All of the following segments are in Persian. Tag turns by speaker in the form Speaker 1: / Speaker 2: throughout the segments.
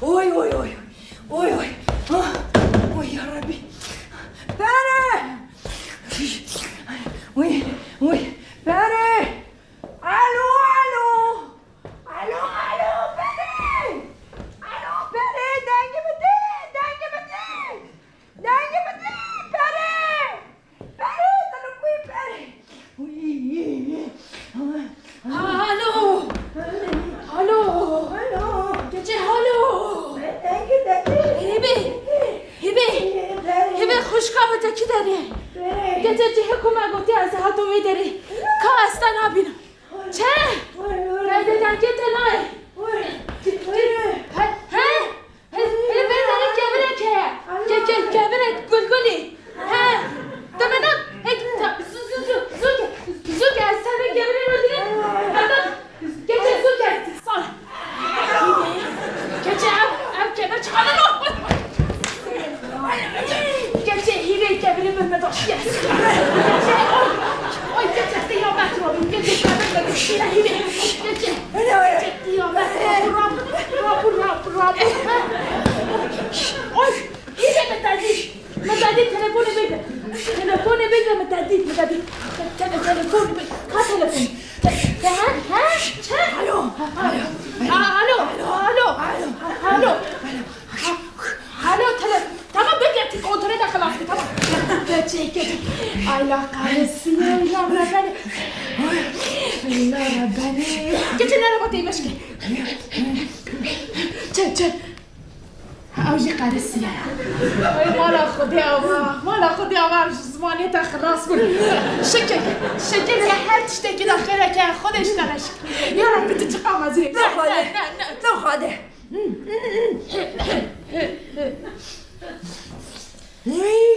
Speaker 1: وای وای وای وای وای وای یا ربی پره وای وای پره الو الو الو الو پره الو پره دنگ بده دنگ بده دنگ بده پره پره تلقوی پره
Speaker 2: الو الو
Speaker 1: الو
Speaker 2: گچه الو هبه خوشقابه تکی داره گچه جه کمه گوتی از هاتو میداره که اصلا نبینم چه؟ رایده دنگه تلای برداره گبره گلگلی دمنم زوگ از سر گبره رو دیگه گچه زوگ از سال گچه ام گبره چخانه رو گچه هیره گبره به مداشی است گچه اوی گچه دیامت رو بیم گچه گبره بگوشیره هیره گچه دیامت راب اوی هیره متدید تلفون بگه تلفون بگه متدید تلفون بگه که تلفون چه؟ الو تمام بگه تی کنتره داخل آفتی تمام گچه ایلا قرسی ایلا ربنه ایلا ربنه گچه نره باتی بشکه چه اوجی قرصیه مالا خودی آور زمانیت خلاص کن شکل که هر تشتکی داخله که خودش درش یا رب تو چقام از این
Speaker 1: نخواده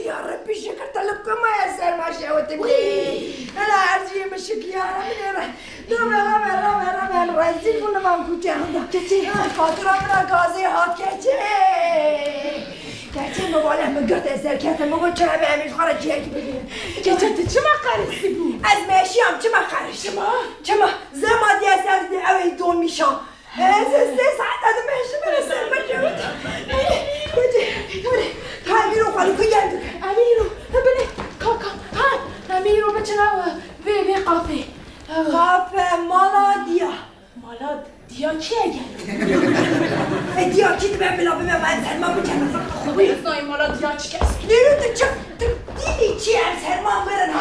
Speaker 1: یا ربی شکر طلب کما یا سر ما شاوتی بی انا عرضی مشکل یا ربی دوم رام رازی کنم من کوچه هم خاطر من گازی ها گچه مباله مگرد ازر کتم مگو چرا به امیش خارج جیگی بگیرم
Speaker 2: گچه تو چه مقرسی بود؟
Speaker 1: از ماشیم چه مقرش چما زمادی از اوی دون میشم از 3 ساعت از ماشی برسر بجود گچه امیرو خالی که گردو
Speaker 2: امیرو بله کاکا امیرو بچنا به قافه
Speaker 1: مالا
Speaker 2: دیا چی اگر؟
Speaker 1: دیا کی تو بلا به من سرما بکنم
Speaker 2: خوبی نای مالا دیا چی کس؟
Speaker 1: نیرو تو چه دیدی چی هم سرما برن ها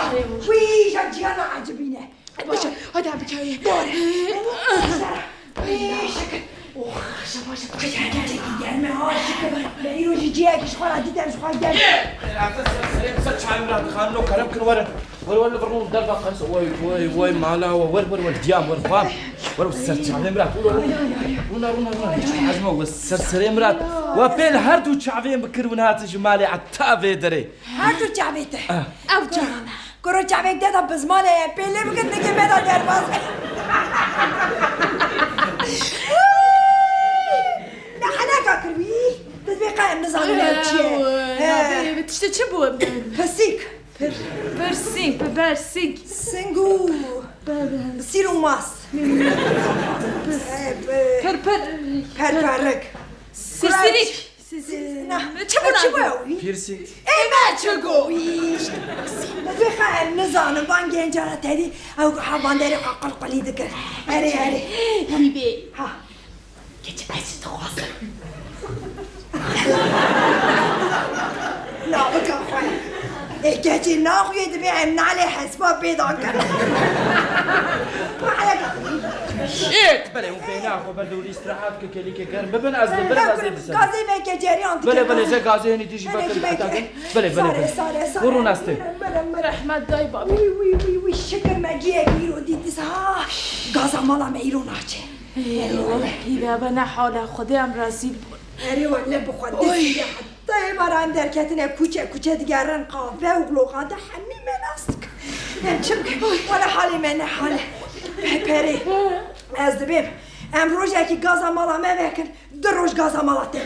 Speaker 1: ویش هم جیان عجبینه
Speaker 2: باشه هاده هم بکایی
Speaker 1: باره ویش باشه گرمه ها نیرو جی اگش خواهد دیدمش خواهد گرمه
Speaker 3: چند راه خانو کرم کن ور برون در باقص وای مالا ور دیام ور خواب ور سرچاوی مرات رونا حجمه و سرسری مرات و پیل هر دو چاوی بکرونات جمالی عتابه داره
Speaker 1: هر دو چاوی ده او جان کرو چاوی ده تا بزمانه پیله بکن نگه میدا درباز نه کروی تطبیقه ام نظام چیه
Speaker 2: تشته چه بود؟ برسیک
Speaker 1: سنگو سیرو ماس پرپرک
Speaker 2: سیسیریک
Speaker 1: چه بود؟
Speaker 3: پیرسی
Speaker 1: ایمه چه گویش بخواهم نزانم وان گنجانه تدی او حوان داری قلقلی دکر اره
Speaker 2: هیبه
Speaker 1: گچه ایسی تو خواسته لا بکن خواه گچه ناخوی دبی هم نالی حسبا بیدان کرد
Speaker 3: ایت بله اون بینا خو بردوری استراحت که کلی که گرم ببین از دل گازی دسته
Speaker 1: گازی میگه جریان دیگه
Speaker 3: بله زه گازی هنی دیجی بکن بله برون استه
Speaker 2: رحمت دای بابی
Speaker 1: وی شکر مگیه بیرو دیدیس ها گازا مالا میرو ناچه
Speaker 2: هیبه بنا حال خودم رسید بود
Speaker 1: اری ولی بخواد دستی حتی برام درکتنه کوچه دیگرن قاوه و گلوغانده همی من است چم ولی حالی من حاله پری از دبیم امروز یکی گازا مالا مبکن دروش گازا مالا تبکن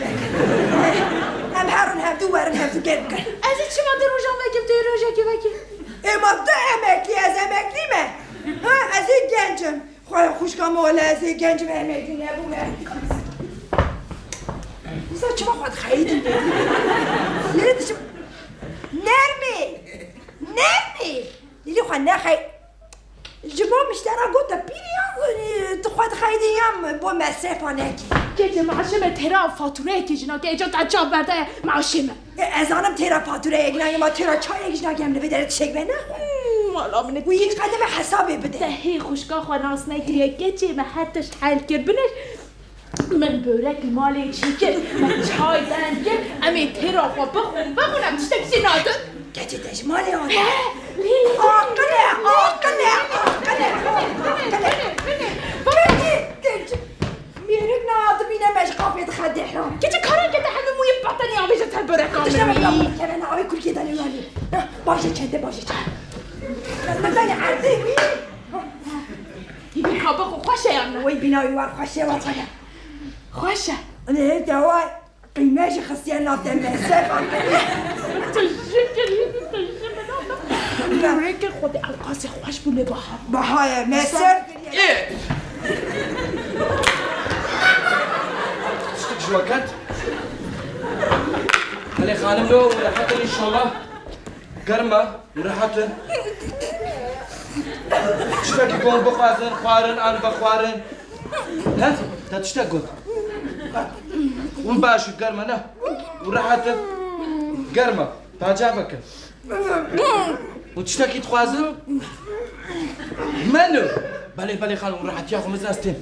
Speaker 1: هم هرون هم دو ورن هم دو گرم کن
Speaker 2: از چی ما دروش هم بکیم توی روش یکی بکیم
Speaker 1: اما ده امکلی از امکلیمه از این گنجم خواه خوشگاه مولا از این گنجم امکلی نبومه خیلی لیلی شو نرمی لیلی خو نخی جبا مشترا گوتا پیری تخواد خیلی با مصرف نکی
Speaker 2: که معشم ترا فاتوره کشنا که اجا تجاب برده معشمه
Speaker 1: از آنم ترا فاتوره اگنایی ما ترا چای اگنایی هم نبی دارد شک بینه
Speaker 2: مالا منه
Speaker 1: و یک قدم حسابی بده
Speaker 2: دهی خوشگاه خواهناس نگیریه که من حدش حل کرد بنش من بورک مالی چی که من چای دن که امی ترا خوا بخونم چی ناده
Speaker 1: گچه دشمالی آنه
Speaker 2: لیلی
Speaker 1: آقله میرک ناد بینمش قافیت خده حرام
Speaker 2: که چه کارن که همه موی بطنی آبیجه تر برکام
Speaker 1: دشتم که من آبی کل که دانی والی باشه چنده مدنی عرضه
Speaker 2: یه کابه خوشه یا نه
Speaker 1: وی بینایی وار خوشه وطنه
Speaker 2: خوشه
Speaker 1: نه دوای قیمهش خسیه نافته مصرف
Speaker 2: تشکری که خود القاس خوش بوله
Speaker 1: بهای مصرف
Speaker 3: شو وقت هلا خانم لو راحت ان شاء الله قرمه وراحت اشتاق يكون بخوازن خوارن ان بخوارن ها تشتاق ومباشر قرمه نه وراحت قرمه تعجبك وتشتاقي تخوازن منو بلي خانم وراحت ياخذ مزازتين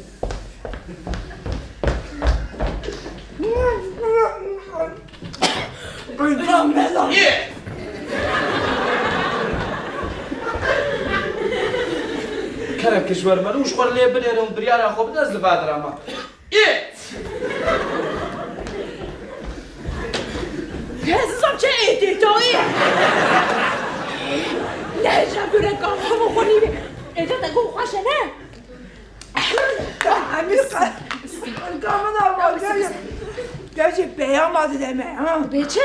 Speaker 3: كرم كشور ملوش خور لي بنيرهم بريال اخو بنزل بادر اما
Speaker 2: حسم چه ایدی تویی؟ نه جبره کام همو خونیبی ایجا تگو خوشه نه؟
Speaker 1: امیر کامن آماده گرچه بیام آده دمه
Speaker 2: به چه؟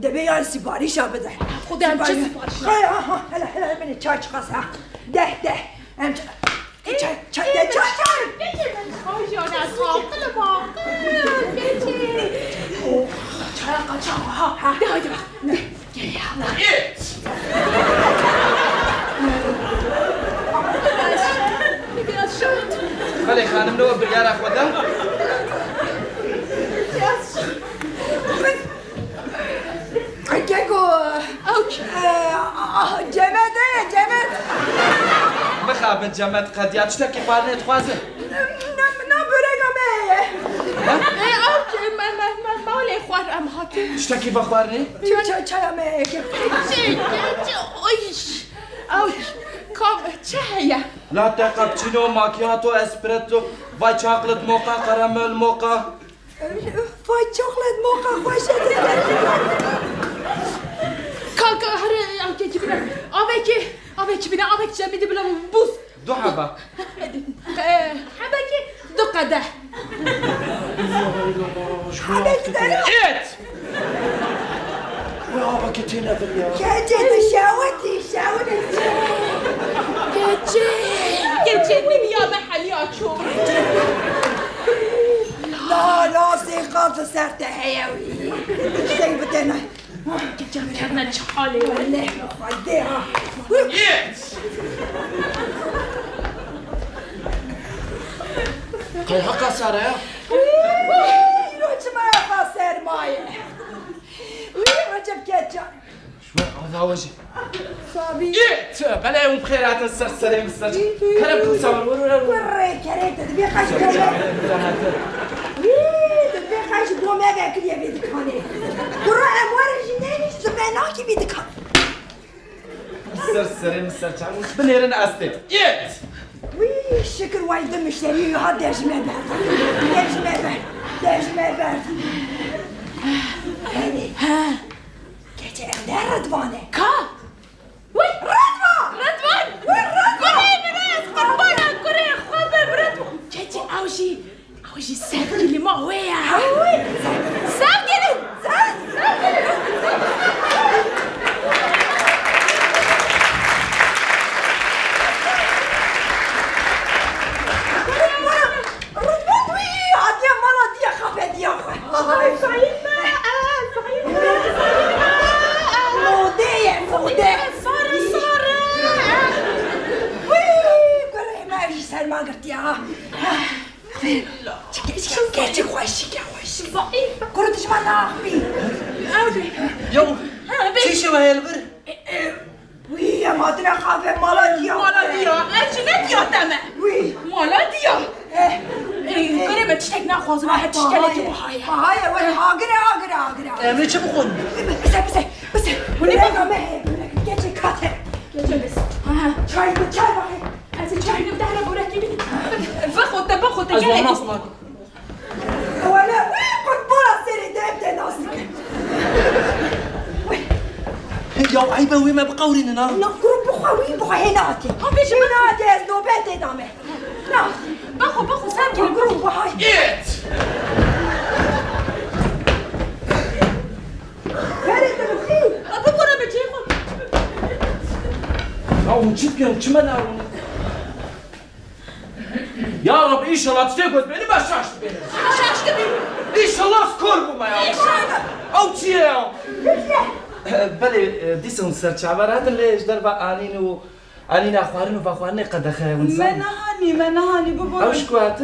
Speaker 1: دمه یار سیپاریش ها بده
Speaker 2: خودم چه سیپاریش ها؟
Speaker 1: هلا بینی چای چقاسه ده چای
Speaker 2: بچه من خوشیان از حاقل باقل بچه چای قاچه ها ده
Speaker 3: خلي خانم لو بريال اخو ده
Speaker 1: گگو جمد
Speaker 3: مخابن جمد قديات اشتكي فارني تخوازن
Speaker 1: نه برگمه
Speaker 2: اوکی من مالی خوارم حاکم
Speaker 3: اشتكي بخوارني
Speaker 1: چایمه
Speaker 2: چه هیا؟
Speaker 3: لاته كابتشينو ماكياتو اسبريتو واي شوكليت موكا كراميل موكا
Speaker 1: وای چوکلت موقع خوشه
Speaker 2: کاکا هره اوکی چی بینم آبکی بینم آبکی جمیده بلا بوس
Speaker 3: دو حبة
Speaker 2: حبکی دو قده
Speaker 1: حبك دارو
Speaker 3: ايت يا باكيتينا باليوم
Speaker 1: كجد شاوتي
Speaker 2: گچه نمیا به حلیاتشو
Speaker 1: لا سيقاط سرت حيوي اشتي بدنا
Speaker 2: گچه چه حالی
Speaker 1: والله خديها
Speaker 3: ايت هاي حقا سارة يا
Speaker 1: روش ما يخسر ماي رجب كجا
Speaker 3: شوي هذا وجه
Speaker 1: صابي
Speaker 3: ايت بلا يوم خيرات السرسرين بالسرسر كلام تصور
Speaker 1: وري كريت تبي قاش تبي قاش بو ميجا كلي بيدك هاني ترى اموار جنيني زبناكي بيدك
Speaker 3: السرسرين السرسر بنيرن استي ايت
Speaker 1: وي شكر والد مشتري هذا يا جماعه ها كيتي عندها رضوانه
Speaker 2: کا وي
Speaker 1: رضوان
Speaker 2: كوري قربانا كوري خبر رضوان گچه اوشي سبكي ما ويا سبكي ضعيفة
Speaker 1: كرتش ما نعرفي
Speaker 3: يو شيشة ما هي البر
Speaker 1: وي ما تنا خافة مالاديا
Speaker 2: أجنت يا تمام
Speaker 1: وي
Speaker 2: مالاديا قريبة تشتك ناخذ راح تشتغلك
Speaker 1: بهاي وين هاجرة
Speaker 3: أمري شو بقول
Speaker 1: بس ونبقى ما هي جيتي كاتر
Speaker 2: بس
Speaker 1: شاي بحي
Speaker 2: أنت شاي نبدأ على بوراكي باخذ
Speaker 3: أزمة نصنك
Speaker 1: ولا وين قلت برا سيري دايبتي ناصك
Speaker 3: يو عيبة وين ما بقوريننا
Speaker 1: نقرب بخوي هناتي هناتي نوبتي دامي لا
Speaker 2: باخذ سامكي
Speaker 1: نقرب بخوي
Speaker 3: إيت
Speaker 1: فريد الخير
Speaker 2: أبغى أنا بجيبه
Speaker 3: أو نشيك وشمنا يا رب إن شاء الله تستيقظ بيني ما شاشت بيني
Speaker 2: شاشت بيني
Speaker 3: إن شاء الله سكوربو ما يا أو تشيو بله دیسون سرچاور هذا اللي ايش دربا انين اخوارن وفاخوارن قد خاون
Speaker 4: من هاني بابا
Speaker 3: اوش كوات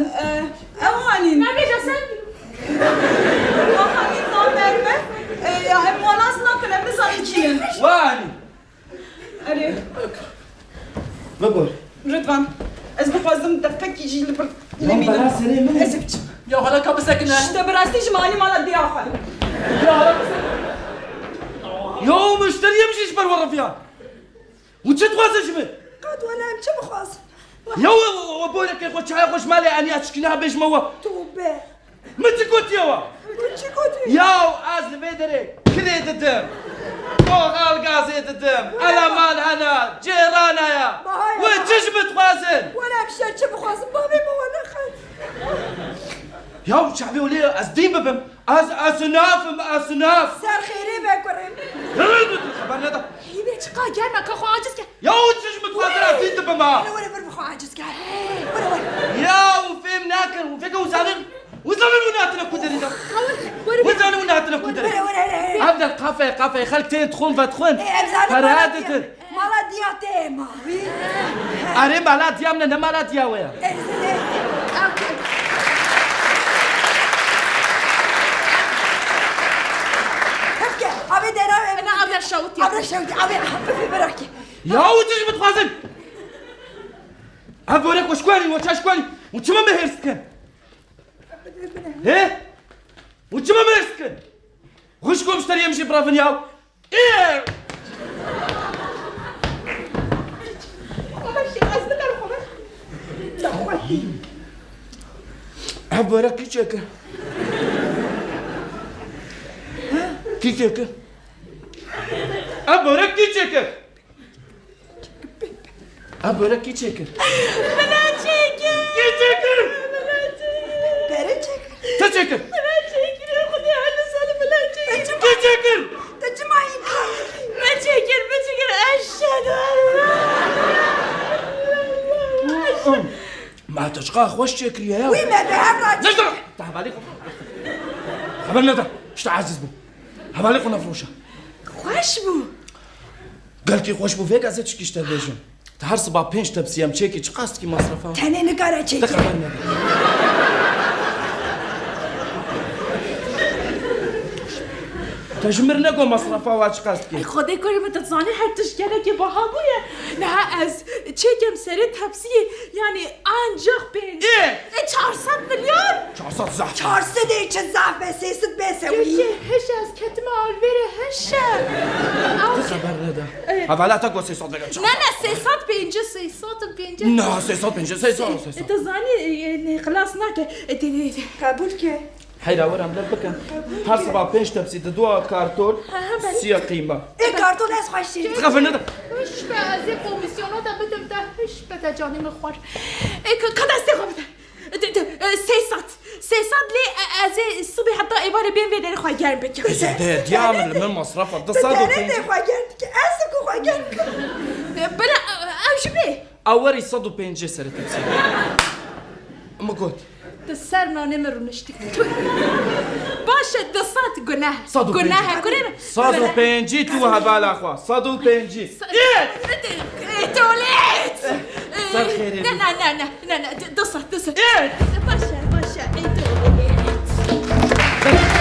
Speaker 4: او هاني
Speaker 2: ما بيجي سامي
Speaker 4: هاني نامرمه يا امواناس ناكل امزاني كين
Speaker 3: واني
Speaker 4: اري
Speaker 3: بقول
Speaker 4: رضوان از بخوازم دفك يجي لبر
Speaker 3: بلا سري من
Speaker 4: ازبت
Speaker 3: يا هلا كبسكنا
Speaker 4: شتا براستي جمالي مال الضيافه
Speaker 3: يا هلا يو مشتري يمشي شبر ورا فيها وانت توازن شبه
Speaker 1: قد ولا امشي بخواص
Speaker 3: يو وبولك يا خوش هاي خوش مالي اني اشكلها بيش موا
Speaker 1: توبه
Speaker 3: متى كنت يوا
Speaker 1: كنت
Speaker 3: ياو از بدري كليت الدم فوق الغاز الدم على مال انا جيرانا يا وتجبت وازن
Speaker 1: ولا مشيت بخواص بابي ما ولا خير
Speaker 3: ياو شعبي وليه ازدين ببم اسناف
Speaker 1: سار خيري بكرم
Speaker 3: خبرنا ده
Speaker 2: هيبة شقا جانا كخو عاجز كه
Speaker 3: ياو تجبت وازن ازدين ببما
Speaker 1: ولا بربخو عاجز قال ولا
Speaker 3: ياو فيم ناكر وفيك وزارن وناتنا كدري ده وزارن وناتنا كدري
Speaker 1: ولا
Speaker 3: ابدا قافه خلك تدخل فتخون
Speaker 1: فرادت مالا دياتي ما
Speaker 3: اري مالا ديامنا نمالا دياويا
Speaker 1: أبي دينا
Speaker 2: أنا أبي الشوتي
Speaker 1: أبي في براكي
Speaker 3: يا وتجي بتخازن أبورك وشكواني وتشكواني وتشما مهرسكن إيه وتشما مهرسكن وشكو مشتري يمشي برافن ياو إيه أبورك كيشك كيشك أبورك كيشك أبورك كيشك
Speaker 2: بناتشيك
Speaker 3: كيشك
Speaker 1: بريتشك
Speaker 3: تشك
Speaker 2: بناتشيك خذي على سالف بناتشيك
Speaker 3: كيشك
Speaker 1: تجمعي
Speaker 2: بناتشيك أشهد
Speaker 3: ما تشقى خوش شكري يا
Speaker 1: وين ما بهرج
Speaker 3: نجدر تعال عليك خبرنا ده ايش تعزز بو هبالك ونفروشه
Speaker 1: خوش بو
Speaker 3: قال كي خوش بو فيك ازتش كيش تبيجن تهر صبا بينش تبسيام تشيكي تشقاست كي مصرفها
Speaker 1: تاني نقرا تشيكي
Speaker 3: تخبرنا تجمرنا قو مصرفها واشقاست كي
Speaker 2: خدي كل ما تتصاني حتى تشكلك بهابويا لا از تشيكم سرت هبسية يعني أنجح بين
Speaker 3: ايه
Speaker 2: 400 مليون
Speaker 3: 400 زعف
Speaker 1: 400 چه زعفه 300 بسوي
Speaker 2: يجي هش از كتما الفيري هش
Speaker 3: تخبرنا ده هبالا تقو 600
Speaker 2: لا 650
Speaker 3: لا 650
Speaker 2: تزاني خلاص ناك
Speaker 1: قبول كي
Speaker 3: حيلا ورا ملبكا هر صبا بينش تبسي تدوا كارتون سيا قيمة
Speaker 1: ايه كارتون اس خوشي
Speaker 3: تخبرنا ده
Speaker 2: هش بعزي كوميسيونات بتبدا هش بتا جاني مخور كذا استغربت 600 لي ازي الصبح حتى ايبار بين بين اخوي جارم بك
Speaker 3: ده ديامل من مصرفها ده صادو
Speaker 1: تاني
Speaker 3: بينش
Speaker 1: خواجن اسكو خواجن
Speaker 2: بلا او شبيه
Speaker 3: اوري صادو بينج سرت تبسي اما قلت
Speaker 2: تسرنا نمر ونشتكي باشا دصات قناها
Speaker 3: صادو
Speaker 2: قناها كلنا
Speaker 3: صادو بينجي تو هبالا اخوا صادو بينجي
Speaker 2: توليت
Speaker 3: صار خيري
Speaker 2: لا دصت
Speaker 3: ايه
Speaker 2: باشا
Speaker 3: لا